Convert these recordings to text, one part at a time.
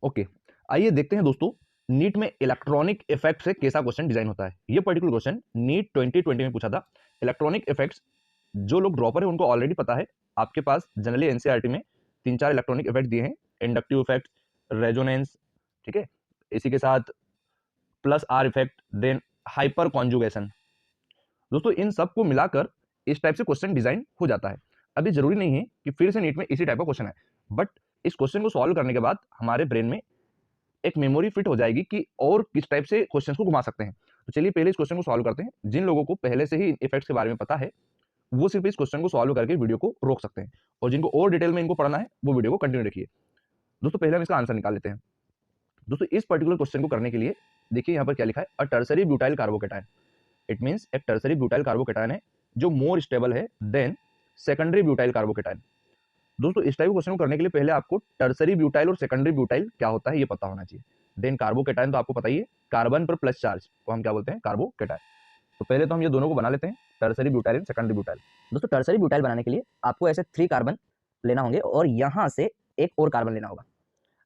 Okay, आइए देखते हैं दोस्तों नीट में इलेक्ट्रॉनिक इफेक्ट से कैसा क्वेश्चन डिजाइन होता है। ये पर्टिकुलर क्वेश्चन नीट 2020 में पूछा था। इलेक्ट्रॉनिक इफेक्ट्स जो लोग ड्रॉपर है उनको ऑलरेडी पता है। आपके पास जनरली एनसीईआरटी में 3-4 इलेक्ट्रॉनिक इफेक्ट दिए हैं। इंडक्टिव इफेक्ट, रेजोनेंस, ठीक है, इसी के साथ plus R effect, then hyper conjugation. दोस्तों इन सब को मिलाकर इस टाइप से क्वेश्चन डिजाइन हो जाता है। अभी जरूरी नहीं है कि फिर से नीट में इसी टाइप का क्वेश्चन है, बट इस क्वेश्चन को सॉल्व करने के बाद हमारे ब्रेन में एक मेमोरी फिट हो जाएगी कि और किस टाइप से क्वेश्चन को घुमा सकते हैं। तो चलिए पहले इस क्वेश्चन को सॉल्व करते हैं। जिन लोगों को पहले से ही इफेक्ट्स के बारे में पता है वो सिर्फ इस क्वेश्चन को सॉल्व करके वीडियो को रोक सकते हैं, और जिनको और डिटेल में इनको पढ़ना है वो वीडियो को कंटिन्यू रखिए। दोस्तों पहले हम इसका आंसर निकाल लेते हैं। दोस्तों इस पर्टिकुलर क्वेश्चन को करने के लिए देखिए यहाँ पर क्या लिखा है, a tertiary butyl carbocation. It means एक टर्सरी ब्यूटाइल कार्बोकेटाइन है जो मोर स्टेबल है देन सेकेंडरी ब्यूटाइल कार्बोकेटाइन। दोस्तों इस टाइप क्वेश्चन को करने के लिए पहले आपको टर्सरी ब्यूटाइल और सेकेंडरी ब्यूटाइल क्या होता है ये पता होना चाहिए। देन कार्बोकेटाइन तो आपको पता ही है, कार्बन पर प्लस चार्ज को हम क्या बोलते हैं, कार्बोकेटाइन। तो पहले तो हम ये दोनों को बना लेते हैं, tertiary butyl and secondary butyl. दोस्तों टर्सरी ब्यूटाइल बनाने के लिए आपको ऐसे 3 कार्बन लेना होंगे और यहाँ से एक और कार्बन लेना होगा।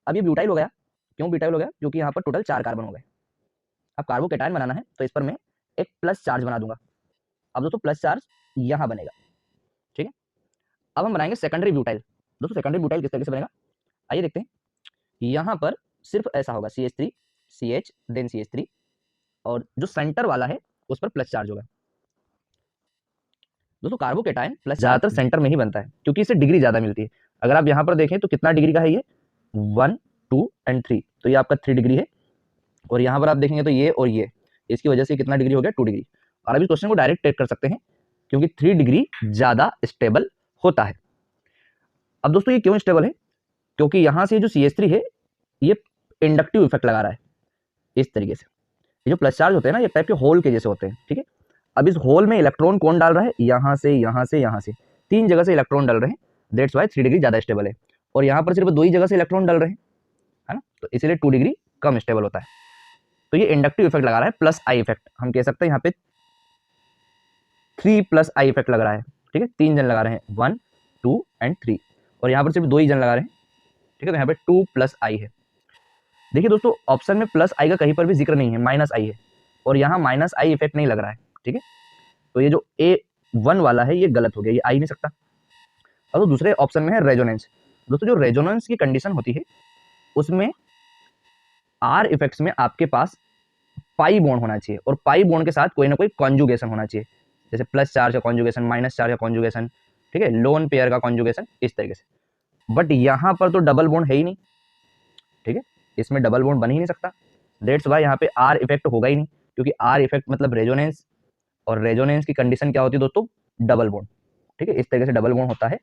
अब ये ब्यूटाइल हो गया। क्यों ब्यूटाइल हो गया? क्योंकि यहाँ पर टोटल 4 कार्बन हो गए। अब कार्बोकेटाइन बनाना है तो इस पर मैं एक प्लस चार्ज बना दूंगा। अब दोस्तों प्लस चार्ज यहाँ बनेगा, ठीक है। अब हम बनाएंगे सेकेंडरी ब्यूटाइल। दोस्तों सेकेंडरी ब्यूटाइल किस तरीके से बनेगा आइए देखते हैं। यहाँ पर सिर्फ ऐसा होगा CH3 CH देन CH3 और जो सेंटर वाला है उस पर प्लस चार्ज होगा। दोस्तों कार्बोकेटाइन प्लस ज्यादातर सेंटर में ही बनता है क्योंकि इससे डिग्री ज्यादा मिलती है। अगर आप यहाँ पर देखें तो कितना डिग्री का है ये 1 2 एंड 3, तो ये आपका 3 डिग्री है। और यहाँ पर आप देखेंगे तो ये और ये, इसकी वजह से कितना डिग्री हो गया 2 डिग्री। और अभी क्वेश्चन को डायरेक्ट टेक कर सकते हैं क्योंकि 3 डिग्री ज्यादा स्टेबल होता है। अब दोस्तों ये क्यों स्टेबल है? क्योंकि यहाँ से जो CH3 है ये इंडक्टिव इफेक्ट लगा रहा है इस तरीके से। ये जो प्लस चार्ज होते हैं ना ये टाइप के होल के जैसे होते हैं, ठीक है। अब इस होल में इलेक्ट्रॉन कौन डाल रहा है? यहाँ से यहाँ से यहाँ से 3 जगह से इलेक्ट्रॉन डाल रहे हैं, दैट्स वाई 3 डिग्री ज्यादा स्टेबल है। और यहाँ पर सिर्फ 2 ही जगह से इलेक्ट्रॉन डाल रहे हैं, है ना, तो इसलिए 2 डिग्री कम स्टेबल होता है। तो ये इंडक्टिव इफेक्ट लगा रहा है, प्लस आई इफेक्ट हम कह सकते हैं। यहाँ पे 3 प्लस आई इफेक्ट लग रहा है, ठीक है। 3 जन लगा रहे हैं 1 2 एंड 3, और यहाँ पर सिर्फ 2 ही जन लगा रहे हैं, ठीक है। तो यहाँ पे 2 प्लस आई है। देखिए दोस्तों ऑप्शन में प्लस आई का कहीं पर भी जिक्र नहीं है, माइनस आई है, और यहाँ माइनस आई इफेक्ट नहीं लग रहा है, ठीक है। तो ये जो A1 वाला है ये गलत हो गया, ये आ ही नहीं सकता। अब तो दूसरे ऑप्शन में है रेजोनेंस। दोस्तों जो रेजोनेंस की कंडीशन होती है उसमें आर इफेक्ट्स में आपके पास पाई बॉन्ड होना चाहिए, और पाई बॉन्ड के साथ कोई ना कोई कॉन्जुगेशन होना चाहिए, जैसे प्लस चार्ज का कॉन्जुगेशन, माइनस चार्ज का कॉन्जुगेशन, ठीक है, लोन पेयर का कॉन्जुगेशन, इस तरीके से। बट यहाँ पर तो डबल बॉन्ड है ही नहीं, ठीक है, इसमें डबल बॉन्ड बन ही नहीं सकता। दैट्स वाई यहाँ पे आर इफेक्ट होगा ही नहीं, क्योंकि आर इफेक्ट मतलब रेजोनेंस, और रेजोनेंस की कंडीशन क्या होती है दोस्तों? डबल बॉन्ड, ठीक है। इस तरीके से डबल बॉन्ड होता है,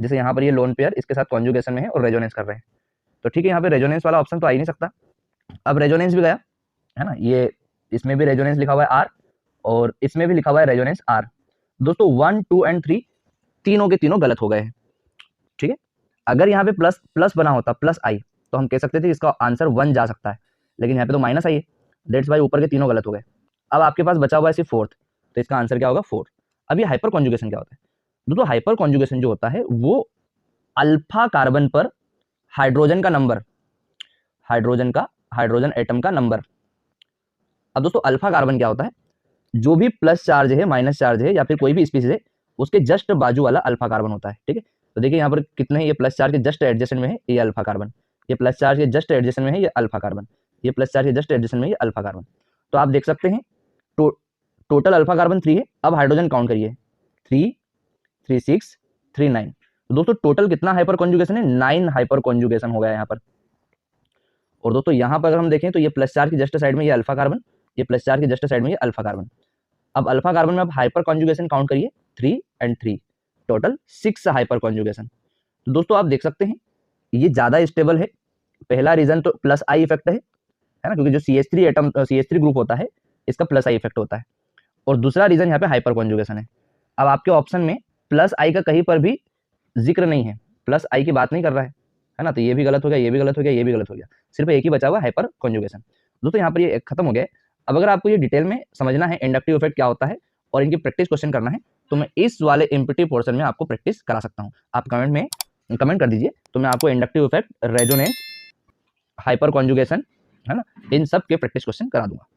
जैसे यहाँ पर ये लोन पेयर इसके साथ कॉन्जुगेशन में है और रेजोनेंस कर रहे हैं, तो ठीक है, यहाँ पे रेजोनेंस वाला ऑप्शन तो आ ही नहीं सकता। अब रेजोनेंस भी गया, है ना, ये इसमें भी रेजोनेंस लिखा हुआ है आर, और इसमें भी लिखा हुआ है रेजोनेंस आर। दोस्तों 1 2 एंड 3 तीनों के तीनों गलत हो गए हैं, ठीक है। अगर यहाँ पे प्लस प्लस बना होता प्लस आई तो हम कह सकते थे इसका आंसर 1 जा सकता है, लेकिन यहाँ पे तो माइनस आई है, दैट्स वाई ऊपर के तीनों गलत हो गए। अब आपके पास बचा हुआ है सिर्फ फोर्थ, तो इसका आंसर क्या होगा? 4। अब ये हाइपर कॉन्जुगेशन क्या होता है? दोस्तों हाइपर कॉन्जुगेशन जो होता है वो अल्फा कार्बन पर हाइड्रोजन का नंबर, हाइड्रोजन एटम का नंबर। अब दोस्तों अल्फा कार्बन क्या होता है? जो भी प्लस चार्ज है, माइनस चार्ज है, या फिर कोई भी स्पीसीज है उसके जस्ट बाजू वाला अल्फा कार्बन होता है, ठीक है। तो देखिए यहाँ पर कितने, ये प्लस चार्ज के जस्ट एडजेसेंट में है ये अल्फा कार्बन, ये प्लस चार्ज के जस्ट एडजेसेंट में है ये अल्फा कार्बन, ये प्लस चार्ज के जस्ट एडजेसेंट में ये अल्फा कार्बन। तो आप देख सकते हैं टोटल अल्फा कार्बन 3 है। अब हाइड्रोजन काउंट करिए, 3 3 6 3 9। तो दोस्तों टोटल कितना हाइपर कॉन्जुगेशन है? 9 हाइपर कॉन्जुगेशन हो गया यहाँ पर। और दोस्तों यहाँ पर अगर हम देखें तो ये प्लस चार्ज की जस्ट साइड में ये अल्फा कार्बन, ये प्लस चार्ज की जस्ट साइड में ये अल्फा कार्बन। अब अल्फा कार्बन में आप हाइपर कॉन्जुगेशन काउंट करिए, 3 एंड 3, टोटल 6 हाइपर कॉन्जुगेशन। तो दोस्तों आप देख सकते हैं ये ज्यादा स्टेबल है। पहला रीजन तो प्लस आई इफेक्ट है ना, क्योंकि जो CH3 एटम CH3 ग्रुप होता है इसका प्लस आई इफेक्ट होता है। और दूसरा रीजन यहाँ पे हाइपर कॉन्जुगेशन है। अब आपके ऑप्शन में प्लस आई का कहीं पर भी जिक्र नहीं है, प्लस आई की बात नहीं कर रहा है ना, तो ये भी गलत हो गया, ये भी गलत हो गया, ये भी गलत हो गया, सिर्फ एक ही बचा हुआ हाइपर कॉन्जुगेशन। दोस्तों यहाँ पर ये खत्म हो गया। अब अगर आपको ये डिटेल में समझना है इंडक्टिव इफेक्ट क्या होता है और इनकी प्रैक्टिस क्वेश्चन करना है तो मैं इस वाले एमपीटी पोर्शन में आपको प्रैक्टिस करा सकता हूँ। आप कमेंट कर दीजिए तो मैं आपको inductive effect, resonance, hyper conjugation, है ना, इन सब के प्रैक्टिस क्वेश्चन करा दूंगा।